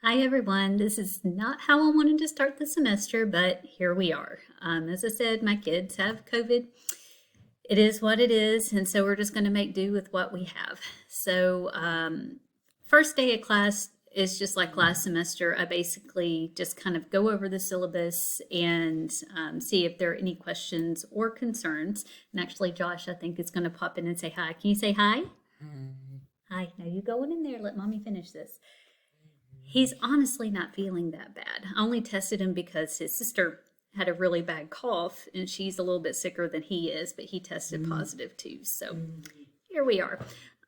Hi everyone, this is not how I wanted to start the semester, but here we are. As I said, my kids have COVID. It is what it is, and so we're just going to make do with what we have. So first day of class is just like last semester. I basically just kind of go over the syllabus and see if there are any questions or concerns. And actually, Josh, I think is going to pop in and say hi. Can you say hi? Hi. Now you going in there. Let mommy finish this. He's honestly not feeling that bad. I only tested him because his sister had a really bad cough and she's a little bit sicker than he is, but he tested positive too. So here we are.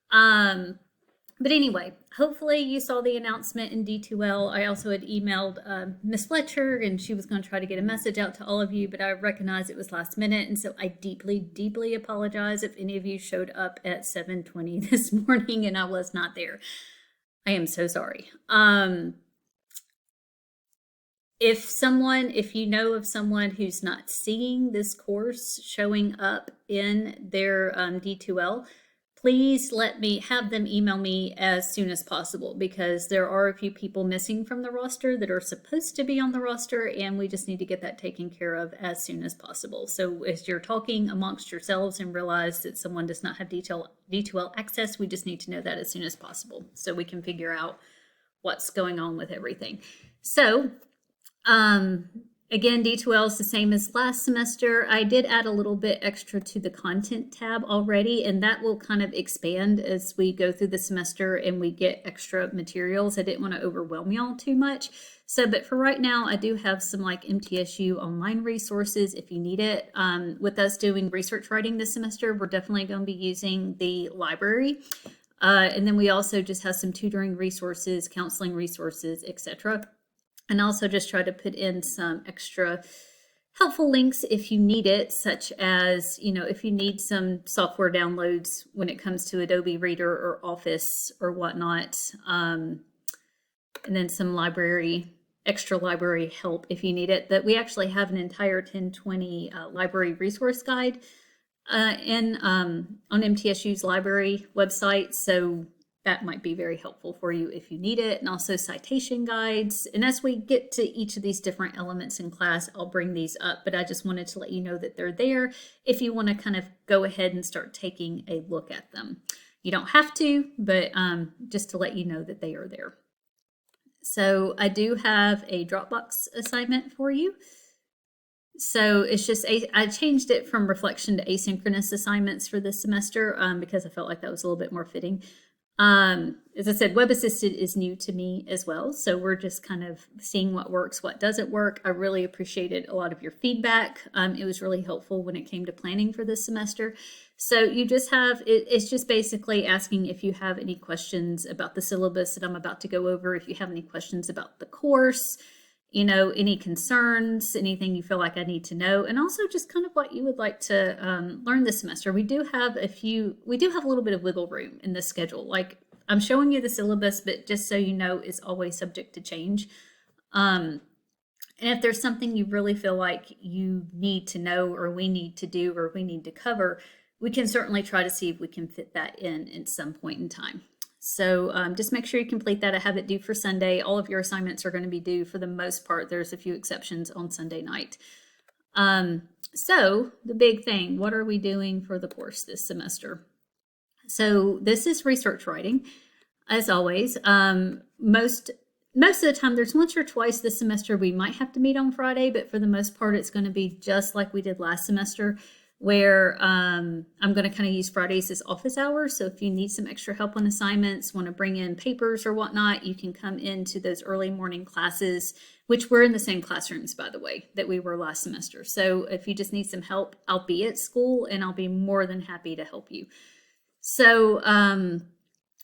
But anyway, hopefully you saw the announcement in D2L. I also had emailed Miss Fletcher and she was going to try to get a message out to all of you, but I recognize it was last minute. And so I deeply, deeply apologize if any of you showed up at 7:20 this morning and I was not there. I am so sorry. If you know of someone who's not seeing this course showing up in their D2L, please have them email me as soon as possible because there are a few people missing from the roster that are supposed to be on the roster and we just need to get that taken care of as soon as possible. So as you're talking amongst yourselves and realize that someone does not have D2L access, we just need to know that as soon as possible so we can figure out what's going on with everything. So again, D2L is the same as last semester. I did add a little bit extra to the content tab already, and that will kind of expand as we go through the semester and we get extra materials. I didn't want to overwhelm y'all too much. So, but for right now, I do have some like MTSU online resources if you need it. With us doing research writing this semester, we're definitely going to be using the library. And then we also just have some tutoring resources, counseling resources, etc. And also just try to put in some extra helpful links if you need it, such as, if you need some software downloads when it comes to Adobe Reader or Office or whatnot. And then some extra library help if you need it. That we actually have an entire 1020 library resource guide on MTSU's library website. So that might be very helpful for you if you need it, and also citation guides. And as we get to each of these different elements in class, I'll bring these up, but I just wanted to let you know that they're there if you want to kind of go ahead and start taking a look at them. You don't have to, but just to let you know that they are there. So I do have a Dropbox assignment for you. So it's just, I changed it from reflection to asynchronous assignments for this semester because I felt like that was a little bit more fitting. As I said, Web Assisted is new to me as well. So we're just kind of seeing what works, what doesn't work. I really appreciated a lot of your feedback. It was really helpful when it came to planning for this semester. So you just it's just basically asking if you have any questions about the syllabus that I'm about to go over, if you have any questions about the course, any concerns, anything you feel like I need to know, and also just kind of what you would like to learn this semester. We do have a little bit of wiggle room in the schedule. Like I'm showing you the syllabus, but just so you know, it's always subject to change. And if there's something you really feel like you need to know or we need to do or we need to cover, we can certainly try to see if we can fit that in at some point in time. So just make sure you complete that. I have it due for Sunday. All of your assignments are going to be due for the most part. There's a few exceptions on Sunday night. So the big thing, what are we doing for the course this semester? So this is research writing, as always. Most of the time, there's once or twice this semester we might have to meet on Friday, but for the most part, it's going to be just like we did last semester, where I'm going to kind of use Fridays as office hours. So if you need some extra help on assignments, want to bring in papers or whatnot, you can come into those early morning classes, which we're in the same classrooms, by the way, that we were last semester. So if you just need some help, I'll be at school and I'll be more than happy to help you. So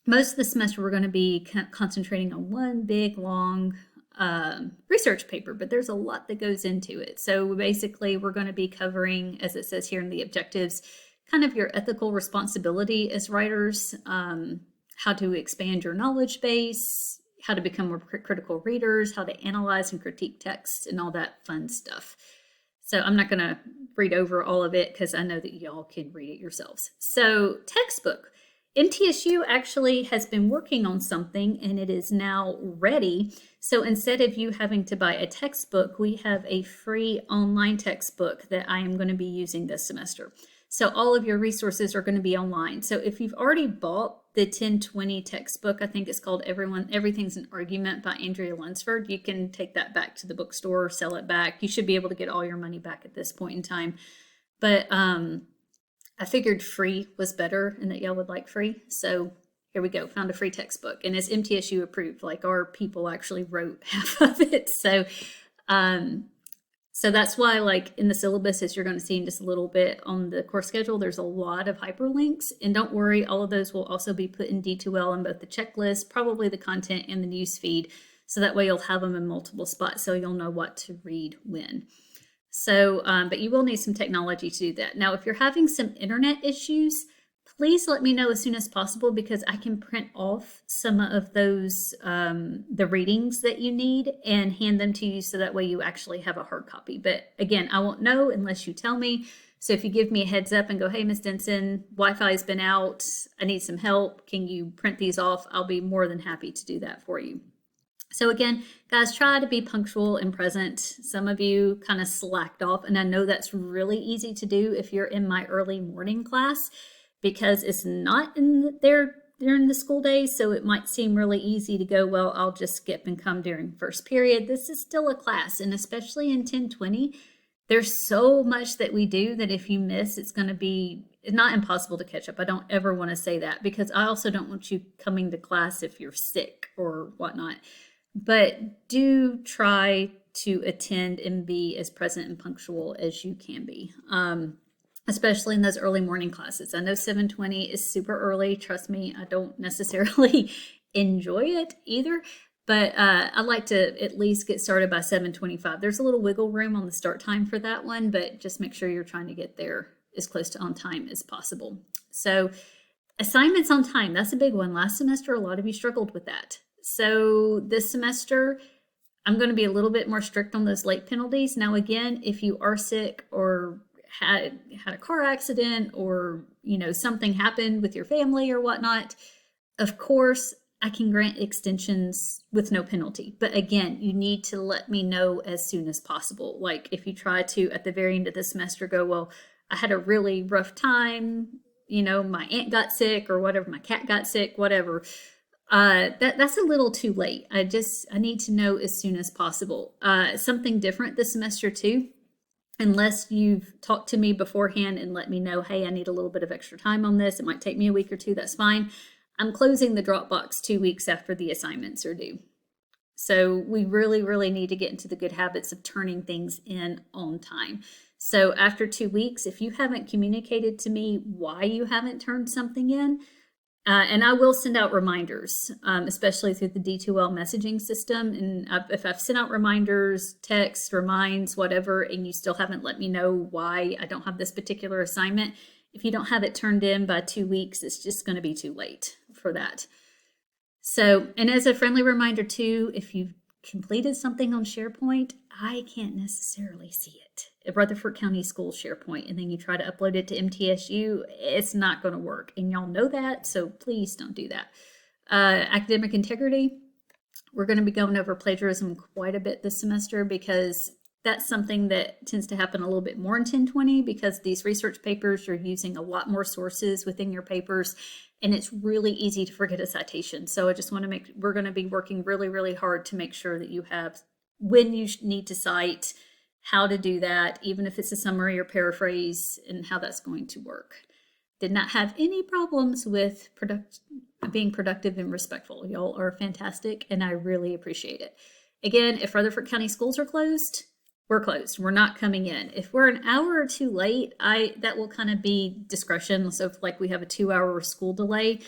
most of the semester, we're going to be concentrating on one big, long research paper, but there's a lot that goes into it. So basically, we're going to be covering, as it says here in the objectives, kind of your ethical responsibility as writers, how to expand your knowledge base, how to become more critical readers, how to analyze and critique text, and all that fun stuff. So I'm not going to read over all of it because I know that y'all can read it yourselves. So textbook. MTSU actually has been working on something and it is now ready. So instead of you having to buy a textbook, we have a free online textbook that I am going to be using this semester. So all of your resources are going to be online. So if you've already bought the 1020 textbook, I think it's called Everything's an Argument by Andrea Lunsford, you can take that back to the bookstore, sell it back. You should be able to get all your money back at this point in time. But I figured free was better and that y'all would like free. So here we go, found a free textbook, and it's MTSU approved. Like, our people actually wrote half of it. So that's why, like, in the syllabus, as you're going to see in just a little bit on the course schedule, there's a lot of hyperlinks. And don't worry, all of those will also be put in D2L in both the checklist, probably the content, and the news feed. So that way you'll have them in multiple spots so you'll know what to read when. So, but you will need some technology to do that. Now, if you're having some internet issues, please let me know as soon as possible, because I can print off some of those, the readings that you need, and hand them to you so that way you actually have a hard copy. But again, I won't know unless you tell me. So if you give me a heads up and go, hey, Ms. Denson, Wi-Fi has been out, I need some help, can you print these off? I'll be more than happy to do that for you. So again, guys, try to be punctual and present. Some of you kind of slacked off, and I know that's really easy to do if you're in my early morning class, because it's not in there during the school days, so it might seem really easy to go, well, I'll just skip and come during first period. This is still a class, and especially in 1020, there's so much that we do that if you miss, it's going to be not impossible to catch up. I don't ever want to say that, because I also don't want you coming to class if you're sick or whatnot. But do try to attend and be as present and punctual as you can be. Especially in those early morning classes. I know 7:20 is super early. Trust me, I don't necessarily enjoy it either, but I like to at least get started by 7:25. There's a little wiggle room on the start time for that one, but just make sure you're trying to get there as close to on time as possible. So assignments on time, that's a big one. Last semester, a lot of you struggled with that. So this semester, I'm going to be a little bit more strict on those late penalties. Now, again, if you are sick or had a car accident, or something happened with your family or whatnot, of course I can grant extensions with no penalty. But again, you need to let me know as soon as possible. Like, if you try to at the very end of the semester go, well, I had a really rough time, my aunt got sick or whatever, my cat got sick, whatever, that's a little too late. I need to know as soon as possible. Something different this semester too, unless you've talked to me beforehand and let me know, hey, I need a little bit of extra time on this. It might take me a week or two. That's fine. I'm closing the Dropbox 2 weeks after the assignments are due. So we really, really need to get into the good habits of turning things in on time. So after 2 weeks, if you haven't communicated to me why you haven't turned something in, and I will send out reminders, especially through the D2L messaging system. And if I've sent out reminders, texts, reminds, whatever, and you still haven't let me know why I don't have this particular assignment, if you don't have it turned in by 2 weeks, it's just going to be too late for that. So, and as a friendly reminder too, if you've completed something on SharePoint, I can't necessarily see it. If Rutherford County Schools SharePoint, and then you try to upload it to MTSU, it's not going to work. And y'all know that, so please don't do that. Academic integrity, we're going to be going over plagiarism quite a bit this semester, because that's something that tends to happen a little bit more in 1020, because these research papers, you're using a lot more sources within your papers, and it's really easy to forget a citation. So I just want to we're going to be working really, really hard to make sure that you have, when you need to cite, how to do that, even if it's a summary or paraphrase, and how that's going to work. Did not have any problems with being productive and respectful. Y'all are fantastic, and I really appreciate it. Again, if Rutherford County schools are closed, we're closed. We're not coming in. If we're an hour or two late, that will kind of be discretion. So if like we have a 2-hour school delay,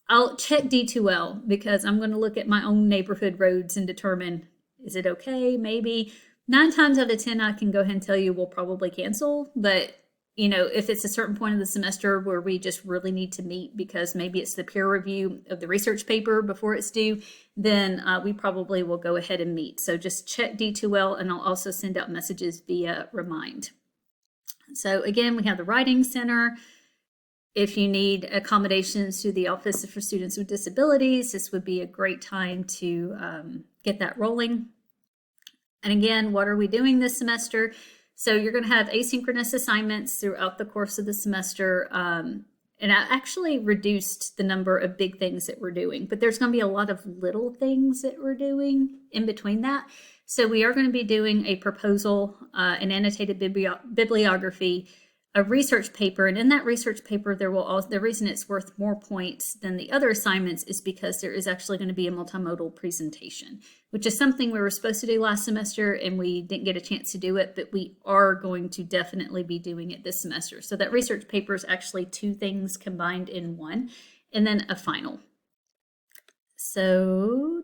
I'll check D2L, because I'm going to look at my own neighborhood roads and determine, is it okay? Maybe. 9 times out of 10, I can go ahead and tell you we'll probably cancel. But, if it's a certain point of the semester where we just really need to meet, because maybe it's the peer review of the research paper before it's due, then we probably will go ahead and meet. So just check D2L, and I'll also send out messages via Remind. So again, we have the Writing Center. if you need accommodations through the Office for Students with Disabilities, this would be a great time to get that rolling. And again, what are we doing this semester? So you're going to have asynchronous assignments throughout the course of the semester. And I actually reduced the number of big things that we're doing, but there's going to be a lot of little things that we're doing in between that. So we are going to be doing a proposal, an annotated bibliography, a research paper, and in that research paper, there will also, the reason it's worth more points than the other assignments is because there is actually going to be a multimodal presentation, which is something we were supposed to do last semester and we didn't get a chance to do it, but we are going to definitely be doing it this semester. So that research paper is actually two things combined in one, and then a final. So,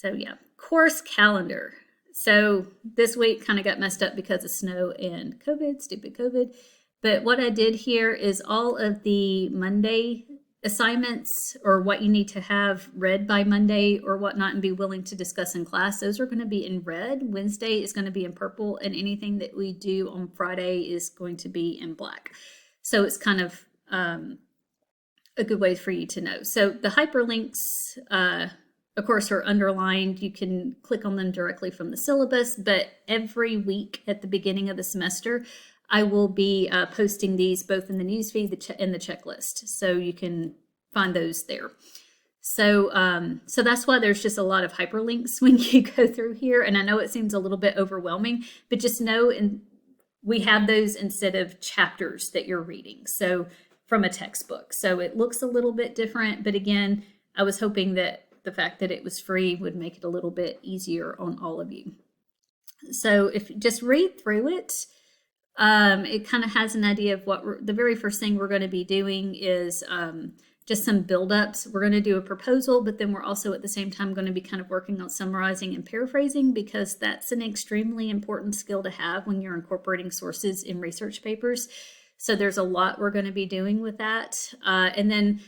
yeah, course calendar. So this week kind of got messed up because of snow and COVID, stupid COVID. But what I did here is all of the Monday assignments or what you need to have read by Monday or whatnot and be willing to discuss in class, those are going to be in red. Wednesday is going to be in purple, and anything that we do on Friday is going to be in black. So it's kind of a good way for you to know. So the hyperlinks, of course, are underlined. You can click on them directly from the syllabus, but every week at the beginning of the semester, I will be posting these both in the newsfeed and the checklist, so you can find those there. So, so that's why there's just a lot of hyperlinks when you go through here, and I know it seems a little bit overwhelming, but just know we have those instead of chapters that you're reading, so from a textbook. So it looks a little bit different, but again, I was hoping that the fact that it was free would make it a little bit easier on all of you. So if you just read through it, it kind of has an idea of what the very first thing we're going to be doing is just some build-ups. We're going to do a proposal, but then we're also at the same time going to be kind of working on summarizing and paraphrasing, because that's an extremely important skill to have when you're incorporating sources in research papers. So there's a lot we're going to be doing with that. And then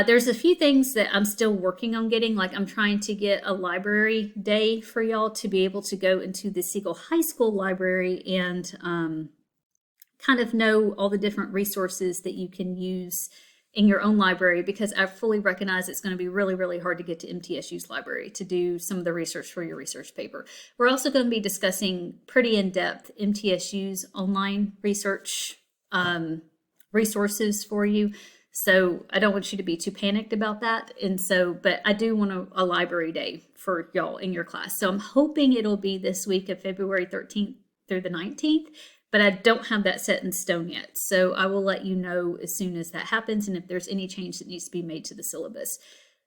there's a few things that I'm still working on getting, like I'm trying to get a library day for y'all to be able to go into the Siegel High School library and kind of know all the different resources that you can use in your own library, because I fully recognize it's going to be really, really hard to get to MTSU's library to do some of the research for your research paper. We're also going to be discussing pretty in-depth MTSU's online research resources for you. So I don't want you to be too panicked about that. And so, but I do want a library day for y'all in your class. So I'm hoping it'll be this week of February 13th through the 19th, but I don't have that set in stone yet. So I will let you know as soon as that happens and if there's any change that needs to be made to the syllabus.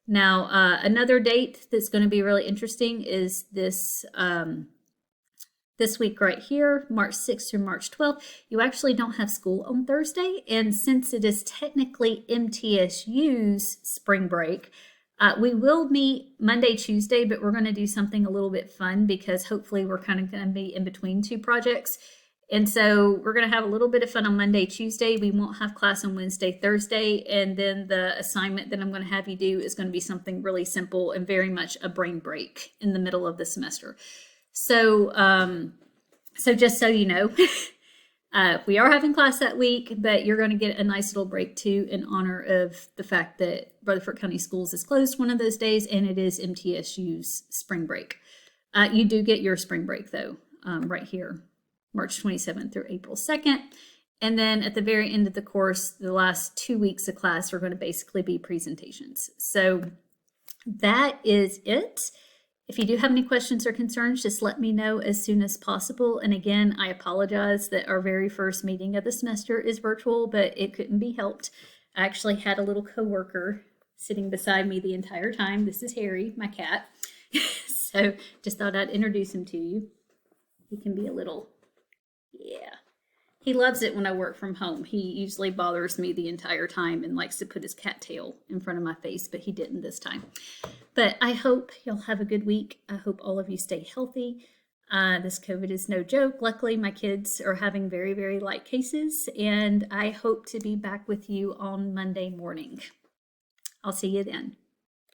Now, another date that's going to be really interesting is this week right here, March 6th through March 12th. You actually don't have school on Thursday, and since it is technically MTSU's spring break, we will meet Monday, Tuesday, but we're going to do something a little bit fun because hopefully we're kind of going to be in between two projects. And so we're going to have a little bit of fun on Monday, Tuesday. We won't have class on Wednesday, Thursday, and then the assignment that I'm going to have you do is going to be something really simple and very much a brain break in the middle of the semester. So, so just so you know, we are having class that week, but you're going to get a nice little break too in honor of the fact that Rutherford County Schools is closed one of those days, and it is MTSU's spring break. You do get your spring break though, right here, March 27th through April 2nd. And then at the very end of the course, the last 2 weeks of class are going to basically be presentations. So that is it. If you do have any questions or concerns, just let me know as soon as possible. And again, I apologize that our very first meeting of the semester is virtual, but it couldn't be helped. I actually had a little coworker sitting beside me the entire time. This is Harry, my cat. So just thought I'd introduce him to you. He can be a little, yeah. He loves it when I work from home. He usually bothers me the entire time and likes to put his cat tail in front of my face, but he didn't this time. But I hope you'll have a good week. I hope all of you stay healthy. This COVID is no joke. Luckily, my kids are having very, very light cases, and I hope to be back with you on Monday morning. I'll see you then.